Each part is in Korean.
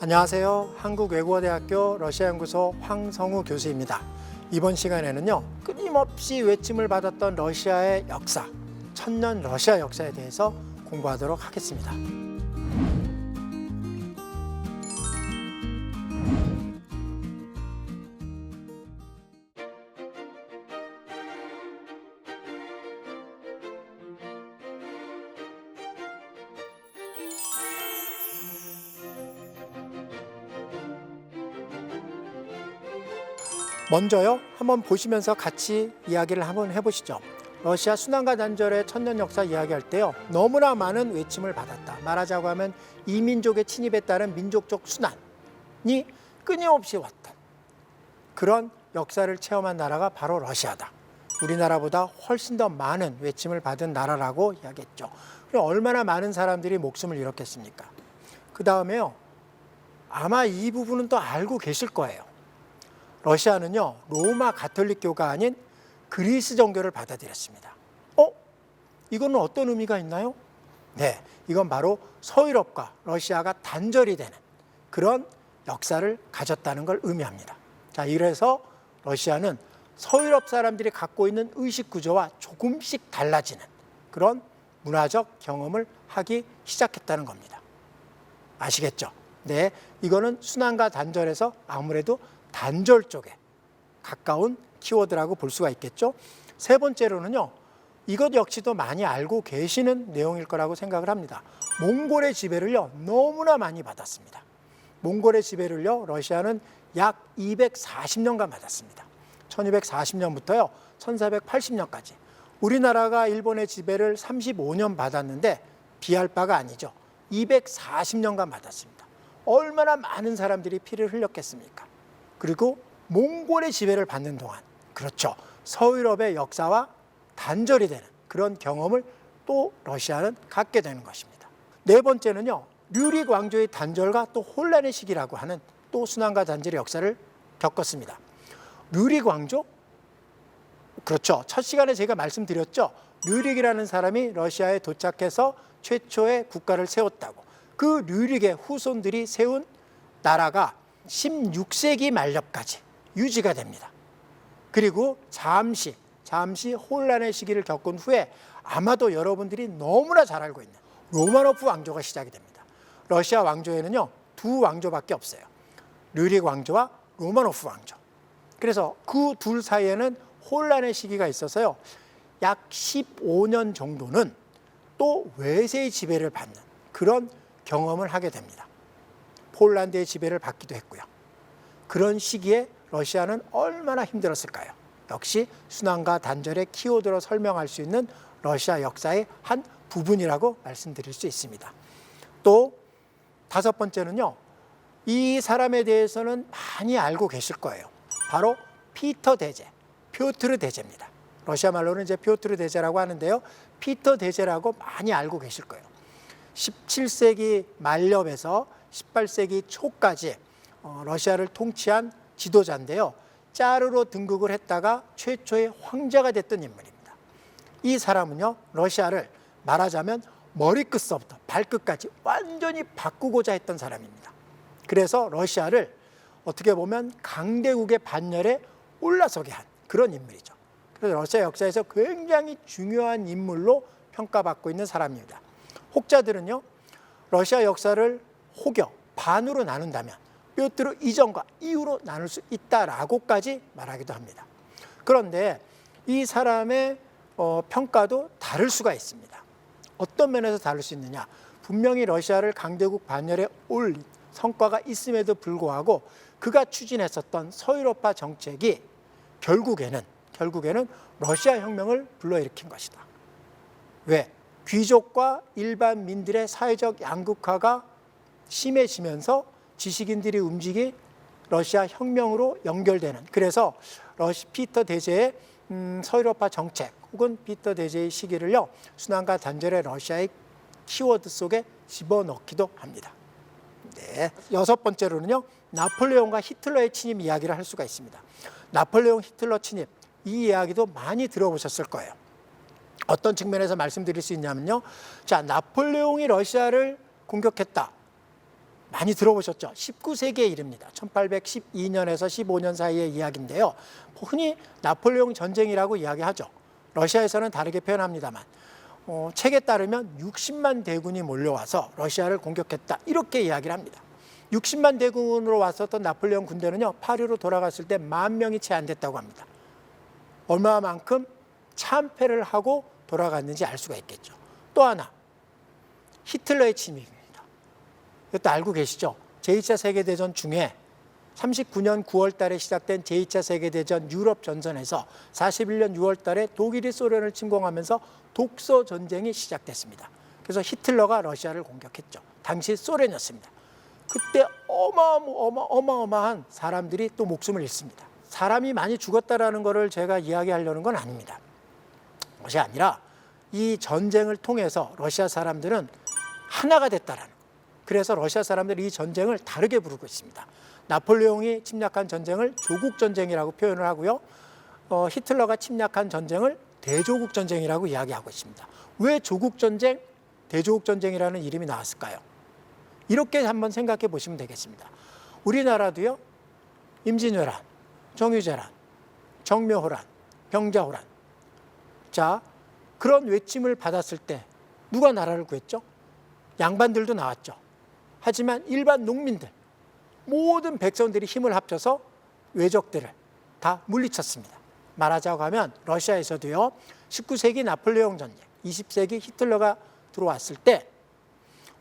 안녕하세요. 한국외국어대학교 러시아연구소 황성우 교수입니다. 이번 시간에는요, 끊임없이 외침을 받았던 러시아의 역사, 천년 러시아 역사에 대해서 공부하도록 하겠습니다. 먼저요, 한번 보시면서 같이 이야기를 한번 해보시죠. 러시아 순환과 단절의 천년 역사 이야기할 때요, 너무나 많은 외침을 받았다. 말하자고 하면 이민족의 침입에 따른 민족적 순환이 끊임없이 왔던 그런 역사를 체험한 나라가 바로 러시아다. 우리나라보다 훨씬 더 많은 외침을 받은 나라라고 이야기했죠. 그럼 얼마나 많은 사람들이 목숨을 잃었겠습니까? 그 다음에요, 아마 이 부분은 또 알고 계실 거예요. 러시아는요, 로마 가톨릭교가 아닌 그리스 정교를 받아들였습니다. 이거는 어떤 의미가 있나요? 네, 이건 바로 서유럽과 러시아가 단절이 되는 그런 역사를 가졌다는 걸 의미합니다. 자, 이래서 러시아는 서유럽 사람들이 갖고 있는 의식 구조와 조금씩 달라지는 그런 문화적 경험을 하기 시작했다는 겁니다. 아시겠죠? 네, 이거는 순환과 단절에서 아무래도 단절 쪽에 가까운 키워드라고 볼 수가 있겠죠. 세 번째로는요, 이것 역시도 많이 알고 계시는 내용일 거라고 생각을 합니다. 몽골의 지배를요, 너무나 많이 받았습니다. 몽골의 지배를요, 러시아는 약 240년간 받았습니다. 1240년부터요, 1480년까지. 우리나라가 일본의 지배를 35년 받았는데 비할 바가 아니죠. 240년간 받았습니다. 얼마나 많은 사람들이 피를 흘렸겠습니까? 그리고 몽골의 지배를 받는 동안, 그렇죠, 서유럽의 역사와 단절이 되는 그런 경험을 또 러시아는 갖게 되는 것입니다. 네 번째는요, 류릭 왕조의 단절과 또 혼란의 시기라고 하는 또 순환과 단절의 역사를 겪었습니다. 류릭 왕조? 그렇죠, 첫 시간에 제가 말씀드렸죠. 류릭이라는 사람이 러시아에 도착해서 최초의 국가를 세웠다고. 그 류릭의 후손들이 세운 나라가 16세기 말엽까지 유지가 됩니다. 그리고 잠시 혼란의 시기를 겪은 후에 아마도 여러분들이 너무나 잘 알고 있는 로마노프 왕조가 시작이 됩니다. 러시아 왕조에는요, 두 왕조밖에 없어요. 류릭 왕조와 로마노프 왕조. 그래서 그 둘 사이에는 혼란의 시기가 있어서요, 약 15년 정도는 또 외세의 지배를 받는 그런 경험을 하게 됩니다. 폴란드의 지배를 받기도 했고요. 그런 시기에 러시아는 얼마나 힘들었을까요? 역시 순환과 단절의 키워드로 설명할 수 있는 러시아 역사의 한 부분이라고 말씀드릴 수 있습니다. 또 다섯 번째는요, 이 사람에 대해서는 많이 알고 계실 거예요. 바로 피터 대제, 표트르 대제입니다. 러시아 말로는 이제 표트르 대제라고 하는데요, 피터 대제라고 많이 알고 계실 거예요. 17세기 말엽에서 18세기 초까지 러시아를 통치한 지도자인데요, 짜르로 등극을 했다가 최초의 황제가 됐던 인물입니다. 이 사람은요, 러시아를 말하자면 머리끝서부터 발끝까지 완전히 바꾸고자 했던 사람입니다. 그래서 러시아를 어떻게 보면 강대국의 반열에 올라서게 한 그런 인물이죠. 그래서 러시아 역사에서 굉장히 중요한 인물로 평가받고 있는 사람입니다. 혹자들은요, 러시아 역사를 혹여 반으로 나눈다면 뾰트르 이전과 이후로 나눌 수 있다라고까지 말하기도 합니다. 그런데 이 사람의 평가도 다를 수가 있습니다. 어떤 면에서 다를 수 있느냐? 분명히 러시아를 강대국 반열에 올린 성과가 있음에도 불구하고 그가 추진했었던 서유럽화 정책이 결국에는 러시아 혁명을 불러일으킨 것이다. 왜? 귀족과 일반민들의 사회적 양극화가 심해지면서 지식인들이 움직이 러시아 혁명으로 연결되는, 그래서 피터 대제의 서유럽화 정책 혹은 피터 대제의 시기를요, 순환과 단절의 러시아의 키워드 속에 집어넣기도 합니다. 네. 여섯 번째로는요, 나폴레옹과 히틀러의 침입 이야기를 할 수가 있습니다. 나폴레옹 히틀러 침입, 이 이야기도 많이 들어보셨을 거예요. 어떤 측면에서 말씀드릴 수 있냐면요, 자, 나폴레옹이 러시아를 공격했다. 많이 들어보셨죠? 19세기의 일입니다. 1812년에서 15년 사이의 이야기인데요. 흔히 나폴레옹 전쟁이라고 이야기하죠. 러시아에서는 다르게 표현합니다만 책에 따르면 60만 대군이 몰려와서 러시아를 공격했다 이렇게 이야기를 합니다. 60만 대군으로 왔었던 나폴레옹 군대는요, 파리로 돌아갔을 때 10,000명이 채 안 됐다고 합니다. 얼마만큼 참패를 하고 돌아갔는지 알 수가 있겠죠. 또 하나, 히틀러의 침입입니다. 이것도 알고 계시죠? 제2차 세계대전 중에 39년 9월 달에 시작된 제2차 세계대전 유럽 전선에서 41년 6월 달에 독일이 소련을 침공하면서 독소 전쟁이 시작됐습니다. 그래서 히틀러가 러시아를 공격했죠. 당시 소련이었습니다. 그때 어마어마한 사람들이 또 목숨을 잃습니다. 사람이 많이 죽었다라는 것을 제가 이야기하려는 건 아닙니다. 것이 아니라 이 전쟁을 통해서 러시아 사람들은 하나가 됐다라는 것. 그래서 러시아 사람들이 이 전쟁을 다르게 부르고 있습니다. 나폴레옹이 침략한 전쟁을 조국전쟁이라고 표현을 하고요. 히틀러가 침략한 전쟁을 대조국전쟁이라고 이야기하고 있습니다. 왜 조국전쟁, 대조국전쟁이라는 이름이 나왔을까요? 이렇게 한번 생각해 보시면 되겠습니다. 우리나라도요, 임진왜란, 정유재란, 정묘호란, 병자호란. 자, 그런 외침을 받았을 때 누가 나라를 구했죠? 양반들도 나왔죠. 하지만 일반 농민들, 모든 백성들이 힘을 합쳐서 외적들을 다 물리쳤습니다. 말하자고 하면 러시아에서도요, 19세기 나폴레옹 전쟁, 20세기 히틀러가 들어왔을 때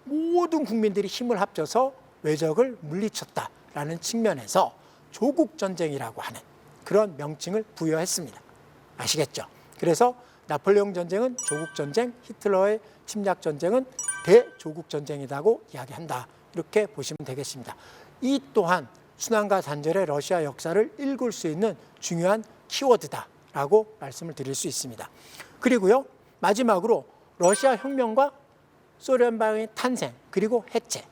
모든 국민들이 힘을 합쳐서 외적을 물리쳤다라는 측면에서 조국전쟁이라고 하는 그런 명칭을 부여했습니다. 아시겠죠? 그래서 나폴레옹 전쟁은 조국전쟁, 히틀러의 침략전쟁은 대조국전쟁이라고 이야기한다. 이렇게 보시면 되겠습니다. 이 또한 순환과 단절의 러시아 역사를 읽을 수 있는 중요한 키워드다라고 말씀을 드릴 수 있습니다. 그리고요, 마지막으로 러시아 혁명과 소련방의 탄생 그리고 해체,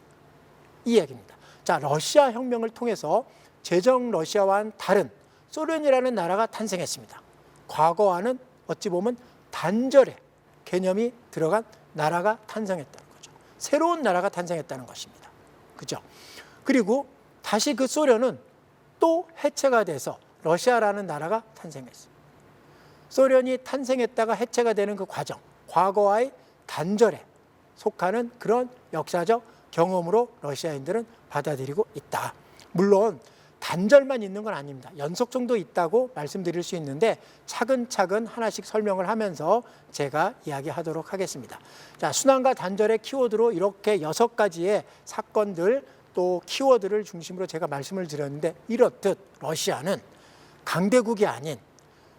이 얘기입니다. 자, 러시아 혁명을 통해서 제정 러시아와는 다른 소련이라는 나라가 탄생했습니다. 과거와는 어찌 보면 단절의 개념이 들어간 나라가 탄생했다는 거죠. 새로운 나라가 탄생했다는 것입니다. 그죠? 그리고 다시 그 소련은 또 해체가 돼서 러시아라는 나라가 탄생했어요. 소련이 탄생했다가 해체가 되는 그 과정, 과거와의 단절에 속하는 그런 역사적 경험으로 러시아인들은 받아들이고 있다. 물론 단절만 있는 건 아닙니다. 연속성도 있다고 말씀드릴 수 있는데 차근차근 하나씩 설명을 하면서 제가 이야기하도록 하겠습니다. 자, 순환과 단절의 키워드로 이렇게 6가지의 사건들 또 키워드를 중심으로 제가 말씀을 드렸는데, 이렇듯 러시아는 강대국이 아닌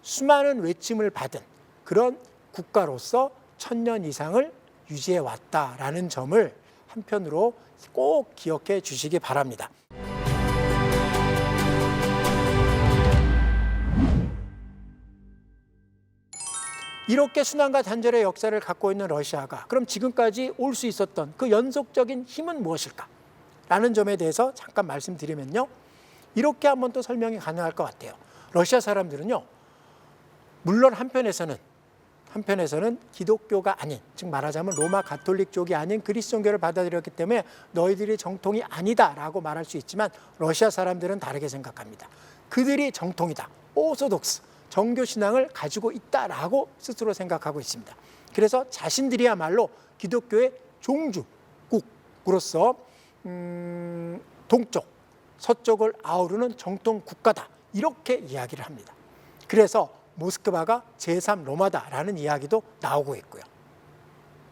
수많은 외침을 받은 그런 국가로서 1000년 이상을 유지해 왔다라는 점을 한편으로 꼭 기억해 주시기 바랍니다. 이렇게 순환과 단절의 역사를 갖고 있는 러시아가 그럼 지금까지 올 수 있었던 그 연속적인 힘은 무엇일까? 라는 점에 대해서 잠깐 말씀드리면요, 이렇게 한번 또 설명이 가능할 것 같아요. 러시아 사람들은요, 물론 한편에서는 기독교가 아닌, 즉 말하자면 로마 가톨릭 쪽이 아닌 그리스 종교를 받아들였기 때문에 너희들이 정통이 아니다라고 말할 수 있지만, 러시아 사람들은 다르게 생각합니다. 그들이 정통이다, 오소독스, 정교 신앙을 가지고 있다라고 스스로 생각하고 있습니다. 그래서 자신들이야말로 기독교의 종주국으로서 동쪽, 서쪽을 아우르는 정통 국가다, 이렇게 이야기를 합니다. 그래서 모스크바가 제3로마다라는 이야기도 나오고 있고요.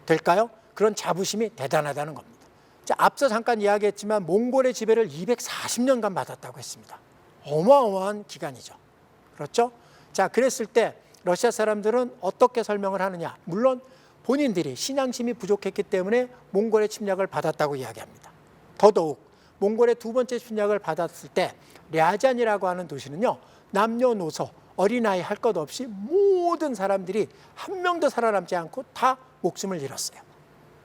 될까요? 그런 자부심이 대단하다는 겁니다. 자, 앞서 잠깐 이야기했지만 몽골의 지배를 240년간 받았다고 했습니다. 어마어마한 기간이죠. 그렇죠? 자, 그랬을 때 러시아 사람들은 어떻게 설명을 하느냐? 물론 본인들이 신앙심이 부족했기 때문에 몽골의 침략을 받았다고 이야기합니다. 더더욱 몽골의 두 번째 침략을 받았을 때 랴잔이라고 하는 도시는요, 남녀노소, 어린아이 할 것 없이 모든 사람들이 한 명도 살아남지 않고 다 목숨을 잃었어요.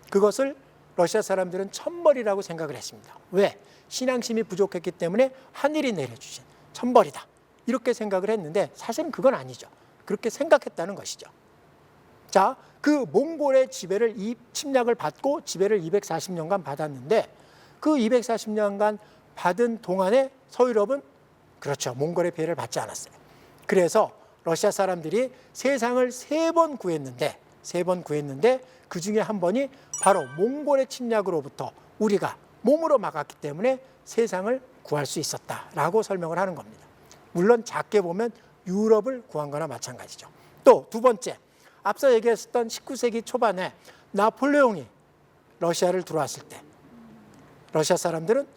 그것을 러시아 사람들은 천벌이라고 생각을 했습니다. 왜? 신앙심이 부족했기 때문에 하늘이 내려주신 천벌이다, 이렇게 생각을 했는데 사실은 그건 아니죠. 그렇게 생각했다는 것이죠. 자, 그 몽골의 침략을 받고 지배를 240년간 받았는데 그 240년간 받은 동안에 서유럽은 그렇죠. 몽골의 피해를 받지 않았어요. 그래서 러시아 사람들이 세상을 3번 구했는데 그 중에 한 번이 바로 몽골의 침략으로부터 우리가 몸으로 막았기 때문에 세상을 구할 수 있었다라고 설명을 하는 겁니다. 물론 작게 보면 유럽을 구한 거나 마찬가지죠. 또 두 번째, 앞서 얘기했었던 19세기 초반에 나폴레옹이 러시아를 들어왔을 때 러시아 사람들은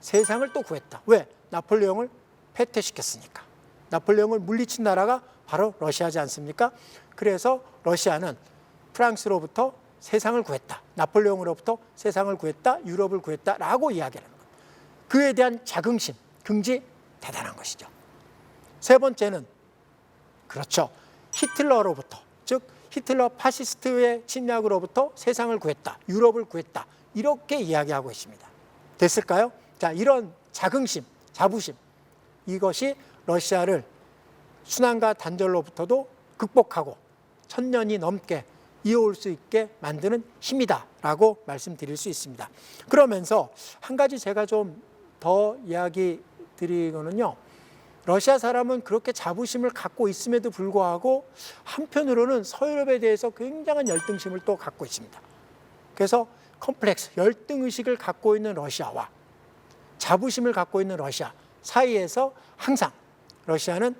세상을 또 구했다. 왜? 나폴레옹을 패퇴시켰으니까. 나폴레옹을 물리친 나라가 바로 러시아지 않습니까? 그래서 러시아는 프랑스로부터 세상을 구했다. 나폴레옹으로부터 세상을 구했다. 유럽을 구했다라고 이야기하는 겁니다. 그에 대한 자긍심, 긍지 대단한 것이죠. 세 번째는 그렇죠. 히틀러로부터, 즉 히틀러 파시스트의 침략으로부터 세상을 구했다. 유럽을 구했다. 이렇게 이야기하고 있습니다. 됐을까요? 자, 이런 자긍심, 자부심, 이것이 러시아를 순환과 단절로부터도 극복하고 1000년이 넘게 이어올 수 있게 만드는 힘이다라고 말씀드릴 수 있습니다. 그러면서 한 가지 제가 좀 더 이야기 드리거는요. 러시아 사람은 그렇게 자부심을 갖고 있음에도 불구하고 한편으로는 서유럽에 대해서 굉장한 열등심을 또 갖고 있습니다. 그래서 컴플렉스, 열등의식을 갖고 있는 러시아와 자부심을 갖고 있는 러시아 사이에서 항상 러시아는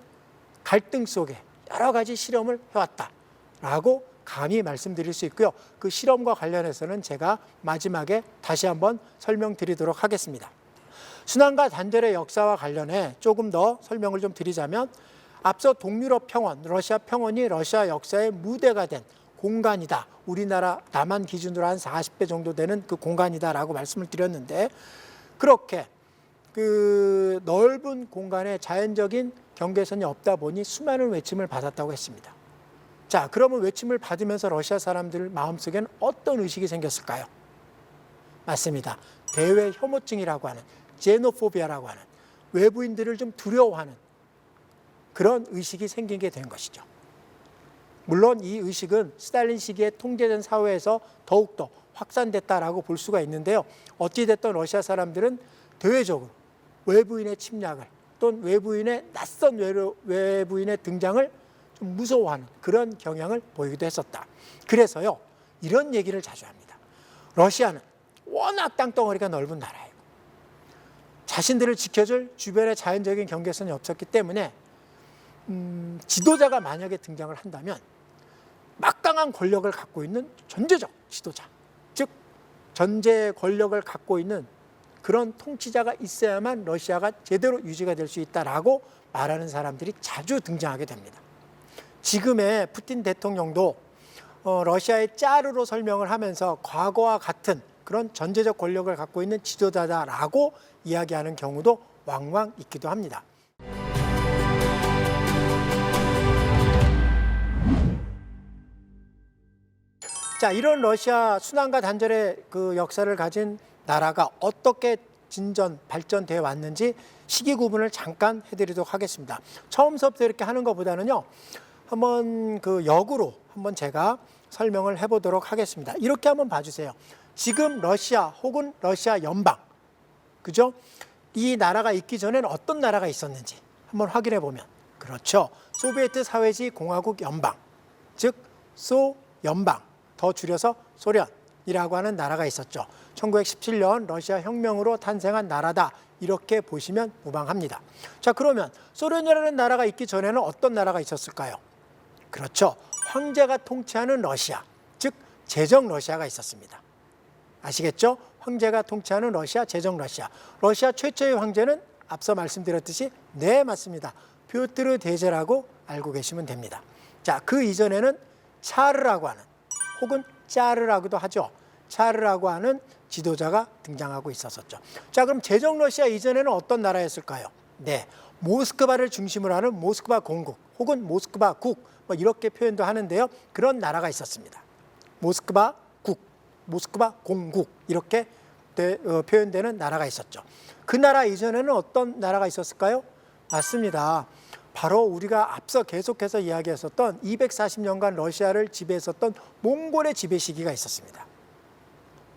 갈등 속에 여러 가지 실험을 해왔다라고 감히 말씀드릴 수 있고요. 그 실험과 관련해서는 제가 마지막에 다시 한번 설명드리도록 하겠습니다. 순환과 단절의 역사와 관련해 조금 더 설명을 좀 드리자면 앞서 동유럽 평원, 러시아 평원이 러시아 역사의 무대가 된 공간이다. 우리나라 남한 기준으로 한 40배 정도 되는 그 공간이다라고 말씀을 드렸는데 그렇게 그 넓은 공간에 자연적인 경계선이 없다 보니 수많은 외침을 받았다고 했습니다. 자, 그러면 외침을 받으면서 러시아 사람들 마음속에는 어떤 의식이 생겼을까요? 맞습니다. 대외 혐오증이라고 하는 제노포비아라고 하는 외부인들을 좀 두려워하는 그런 의식이 생기게 된 것이죠. 물론 이 의식은 스탈린 시기에 통제된 사회에서 더욱더 확산됐다라고 볼 수가 있는데요. 어찌됐든 러시아 사람들은 대외적으로 외부인의 침략을 또는 외부인의 낯선 외부인의 등장을 좀 무서워하는 그런 경향을 보이기도 했었다. 그래서요, 이런 얘기를 자주 합니다. 러시아는 워낙 땅덩어리가 넓은 나라예요. 자신들을 지켜줄 주변의 자연적인 경계선이 없었기 때문에 지도자가 만약에 등장을 한다면 막강한 권력을 갖고 있는 전제적 지도자, 즉 전제 권력을 갖고 있는 그런 통치자가 있어야만 러시아가 제대로 유지가 될 수 있다라고 말하는 사람들이 자주 등장하게 됩니다. 지금의 푸틴 대통령도 러시아의 짜르로 설명을 하면서 과거와 같은 그런 전제적 권력을 갖고 있는 지도자다라고 이야기하는 경우도 왕왕 있기도 합니다. 자, 이런 러시아 순환과 단절의 그 역사를 가진 나라가 어떻게 발전되어 왔는지 시기 구분을 잠깐 해드리도록 하겠습니다. 처음부터 이렇게 하는 것보다는요, 한번 그 역으로 한번 제가 설명을 해보도록 하겠습니다. 이렇게 한번 봐주세요. 지금 러시아 혹은 러시아 연방, 그죠? 이 나라가 있기 전에는 어떤 나라가 있었는지 한번 확인해 보면, 그렇죠. 소비에트 사회주의 공화국 연방, 즉 소연방, 더 줄여서 소련이라고 하는 나라가 있었죠. 1917년 러시아 혁명으로 탄생한 나라다. 이렇게 보시면 무방합니다. 자, 그러면 소련이라는 나라가 있기 전에는 어떤 나라가 있었을까요? 그렇죠. 황제가 통치하는 러시아, 즉 제정 러시아가 있었습니다. 아시겠죠? 황제가 통치하는 러시아, 제정 러시아. 러시아 최초의 황제는 앞서 말씀드렸듯이 네, 맞습니다. 뾰트르 대제라고 알고 계시면 됩니다. 자, 그 이전에는 차르라고 하는 혹은 짜르라고도 하죠. 차르라고 하는 지도자가 등장하고 있었죠. 자, 그럼 제정 러시아 이전에는 어떤 나라였을까요? 네, 모스크바를 중심으로 하는 모스크바 공국 혹은 모스크바 국, 뭐 이렇게 표현도 하는데요. 그런 나라가 있었습니다. 모스크바 국, 모스크바 공국 이렇게 표현되는 나라가 있었죠. 그 나라 이전에는 어떤 나라가 있었을까요? 맞습니다. 바로 우리가 앞서 계속해서 이야기했었던 240년간 러시아를 지배했었던 몽골의 지배 시기가 있었습니다.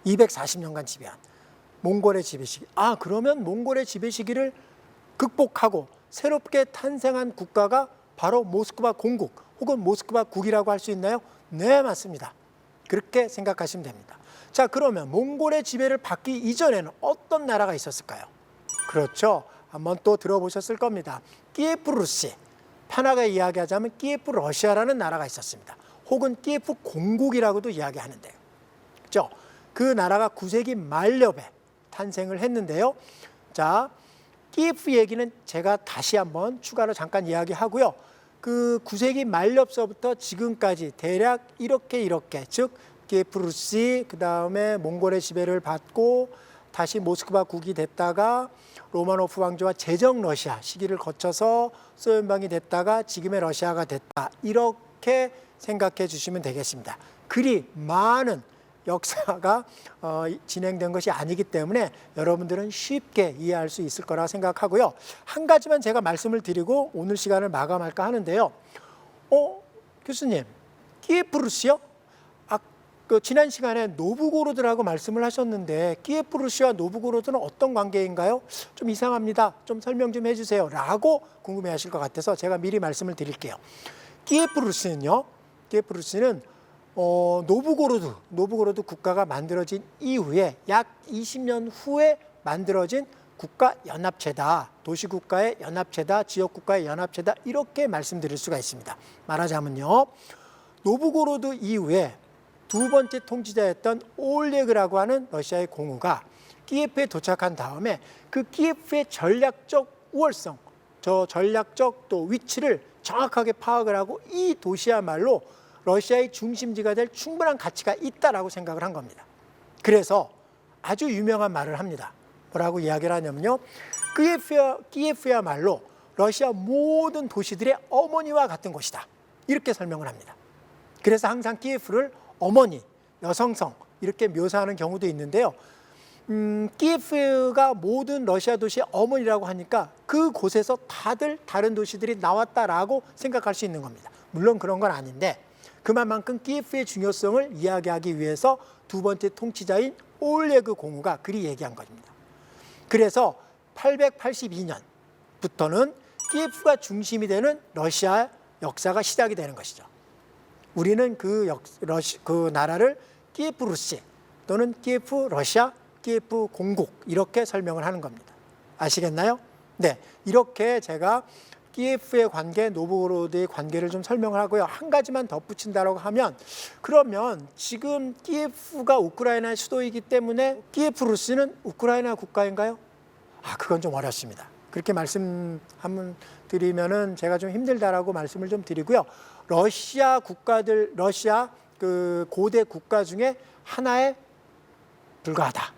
240년간 지배한. 몽골의 지배 시기. 그러면 몽골의 지배 시기를 극복하고 새롭게 탄생한 국가가 바로 모스크바 공국 혹은 모스크바 국이라고 할 수 있나요? 네, 맞습니다. 그렇게 생각하시면 됩니다. 자, 그러면 몽골의 지배를 받기 이전에는 어떤 나라가 있었을까요? 그렇죠. 한번 또 들어보셨을 겁니다. 키예프 루시, 편하게 이야기하자면 키예프 러시아라는 나라가 있었습니다. 혹은 키예프 공국이라고도 이야기하는데요. 그렇죠? 그 나라가 9세기 말엽에 탄생을 했는데요. 자, 키예프 얘기는 제가 다시 한번 추가로 잠깐 이야기하고요. 그 9세기 말엽서부터 지금까지 대략 이렇게 즉 키예프 루시, 그 다음에 몽골의 지배를 받고 다시 모스크바 국이 됐다가 로마노프 왕조와 제정 러시아 시기를 거쳐서 소련방이 됐다가 지금의 러시아가 됐다. 이렇게 생각해 주시면 되겠습니다. 그리 많은 역사가 진행된 것이 아니기 때문에 여러분들은 쉽게 이해할 수 있을 거라 생각하고요. 한 가지만 제가 말씀을 드리고 오늘 시간을 마감할까 하는데요. 교수님, 키예프 루시요? 지난 시간에 노브고로드라고 말씀을 하셨는데 키예프 루시와 노브고로드는 어떤 관계인가요? 좀 이상합니다. 좀 설명 좀 해주세요. 라고 궁금해하실 것 같아서 제가 미리 말씀을 드릴게요. 키예프 루시는 노브고로드 국가가 만들어진 이후에 약 20년 후에 만들어진 국가 연합체다. 도시국가의 연합체다. 지역국가의 연합체다. 이렇게 말씀드릴 수가 있습니다. 말하자면요. 노브고로드 이후에 두 번째 통치자였던 올레그라고 하는 러시아의 공우가 키예프에 도착한 다음에 그 키예프의 전략적 우월성, 저 전략적 또 위치를 정확하게 파악을 하고 이 도시야말로 러시아의 중심지가 될 충분한 가치가 있다라고 생각을 한 겁니다. 그래서 아주 유명한 말을 합니다. 뭐라고 이야기를 하냐면요. 키예프야말로 러시아 모든 도시들의 어머니와 같은 곳이다. 이렇게 설명을 합니다. 그래서 항상 키예프를 어머니, 여성성 이렇게 묘사하는 경우도 있는데요. 키예프가 모든 러시아 도시의 어머니라고 하니까 그곳에서 다들 다른 도시들이 나왔다라고 생각할 수 있는 겁니다. 물론 그런 건 아닌데 그만큼 키예프의 중요성을 이야기하기 위해서 두 번째 통치자인 올레그 공우가 그리 얘기한 겁니다. 그래서 882년부터는 키예프가 중심이 되는 러시아 역사가 시작이 되는 것이죠. 우리는 그 나라를 키예프 루시 또는 키예프 러시아, 키예프 공국 이렇게 설명을 하는 겁니다. 아시겠나요? 네, 이렇게 제가 키예프의 관계, 노브고로드의 관계를 좀 설명을 하고요. 한 가지만 덧붙인다고 하면 그러면 지금 키예프가 우크라이나의 수도이기 때문에 키예프 루시는 우크라이나 국가인가요? 그건 좀 어렵습니다. 그렇게 말씀하면 드리면은 제가 좀 힘들다라고 말씀을 좀 드리고요. 러시아 그 고대 국가 중에 하나에 불과하다.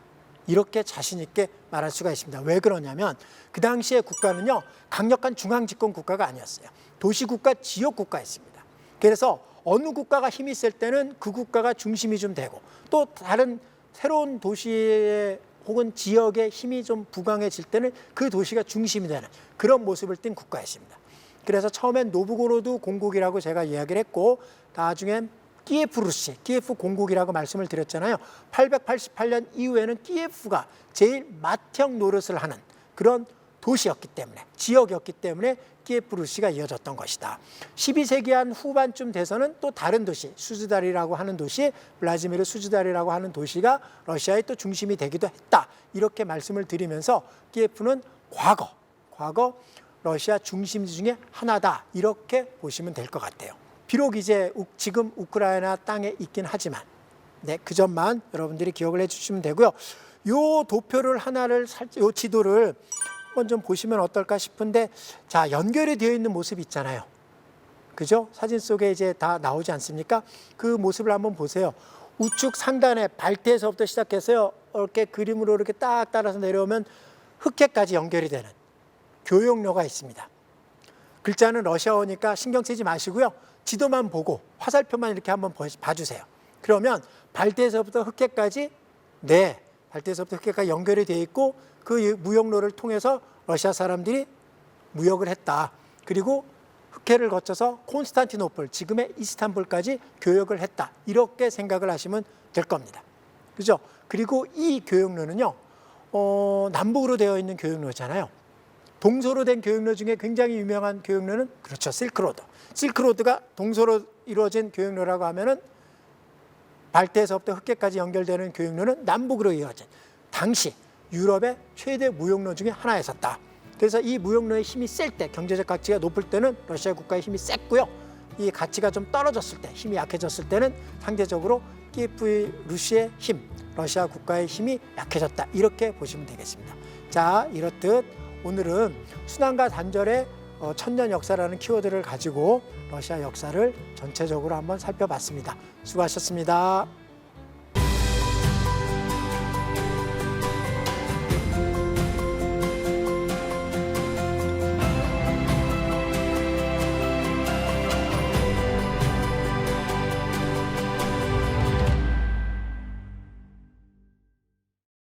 이렇게 자신 있게 말할 수가 있습니다. 왜 그러냐면 그 당시의 국가는요. 강력한 중앙집권 국가가 아니었어요. 도시국가, 지역국가였습니다. 그래서 어느 국가가 힘이 셀 때는 그 국가가 중심이 좀 되고 또 다른 새로운 도시의 혹은 지역의 힘이 좀 부강해질 때는 그 도시가 중심이 되는 그런 모습을 띈 국가였습니다. 그래서 처음엔 노브고로드 공국이라고 제가 이야기를 했고 나중엔 키예프 루시, 키예프 공국이라고 말씀을 드렸잖아요. 888년 이후에는 키예프가 제일 맏형 노릇을 하는 그런 도시였기 때문에, 지역이었기 때문에 키예프 루시가 이어졌던 것이다. 12세기 한 후반쯤 돼서는 또 다른 도시, 수즈달이라고 하는 도시, 블라지미르 수즈달이라고 하는 도시가 러시아의 또 중심이 되기도 했다. 이렇게 말씀을 드리면서 키예프는 과거 러시아 중심지 중에 하나다. 이렇게 보시면 될 것 같아요. 비록 이제 지금 우크라이나 땅에 있긴 하지만 그 점만 여러분들이 기억을 해주시면 되고요. 요 도표를 요 지도를 한번 좀 보시면 어떨까 싶은데 자, 연결이 되어 있는 모습 있잖아요. 그죠? 사진 속에 이제 다 나오지 않습니까? 그 모습을 한번 보세요. 우측 상단에 발대에서부터 시작해서요. 이렇게 그림으로 이렇게 딱 따라서 내려오면 흑해까지 연결이 되는 교역로가 있습니다. 글자는 러시아어니까 신경 쓰지 마시고요. 지도만 보고 화살표만 이렇게 한번 봐주세요. 그러면 발대에서부터 흑해까지 발대에서부터 흑해까지 연결이 되어 있고 그 무역로를 통해서 러시아 사람들이 무역을 했다. 그리고 흑해를 거쳐서 콘스탄티노플, 지금의 이스탄불까지 교역을 했다. 이렇게 생각을 하시면 될 겁니다. 그죠? 그리고 이 교역로는요. 남북으로 되어 있는 교역로잖아요. 동서로 된 교역로 중에 굉장히 유명한 교역로는 그렇죠, 실크로드. 실크로드가 동서로 이루어진 교역로라고 하면은 발트에서부터 흑해까지 연결되는 교역로는 남북으로 이어진 당시 유럽의 최대 무역로 중에 하나였었다. 그래서 이 무역로의 힘이 셀 때, 경제적 가치가 높을 때는 러시아 국가의 힘이 셌고요. 이 가치가 좀 떨어졌을 때, 힘이 약해졌을 때는 상대적으로 키예프의 루시의 힘, 러시아 국가의 힘이 약해졌다. 이렇게 보시면 되겠습니다. 자, 이렇듯 오늘은 순환과 단절의 천년 역사라는 키워드를 가지고 러시아 역사를 전체적으로 한번 살펴봤습니다. 수고하셨습니다.